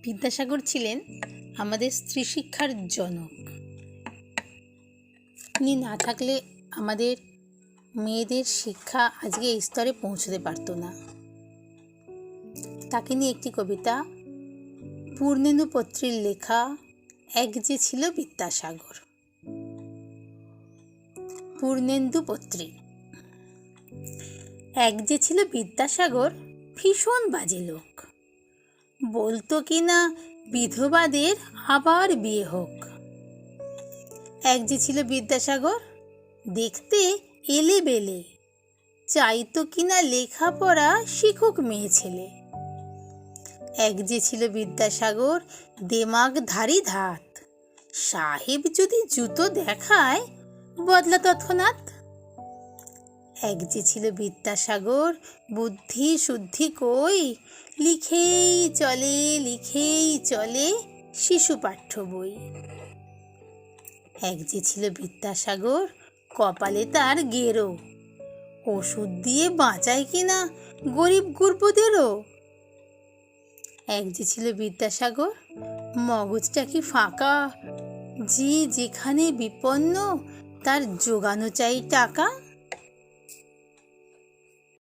বিদ্যাসাগর ছিলেন আমাদের স্ত্রী শিক্ষার জনক। তিনি না থাকলে আমাদের মেয়েদের শিক্ষা আজকে এই স্তরে পৌঁছতে পারত না। তাকে নিয়ে একটি কবিতা, পূর্ণেন্দু পত্রীর লেখা এক যে ছিল বিদ্যাসাগর। পূর্ণেন্দু পত্রী। এক যে ছিল বিদ্যাসাগর, ভীষণ বাজে লোক। বলতো কিনা বিধবাদের আবার বিয়ে হোক। এক যে ছিল বিদ্যাসাগর, দেখতে এলে বেলে, চাইতো কিনা লেখাপড়া শিখুক মেয়ে ছেলে। এক যে ছিল বিদ্যাসাগর, দেমাগধারী ধাত, সাহেব যদি জুতো দেখায় বদলা তৎক্ষণাৎ। এক যে ছিল বিদ্যাসাগর, বুদ্ধি শুদ্ধি কই, লিখেই চলে শিশু পাঠ্য বই। এক যে ছিল বিদ্যাসাগর, কপালে তার গেরো, ওষুধ দিয়ে বাঁচায় কিনা গরিব গুরবদেরও। এক যে ছিল বিদ্যাসাগর, মগজটা কি ফাঁকা, যে যেখানে বিপন্ন তার জোগানো চাই টাকা।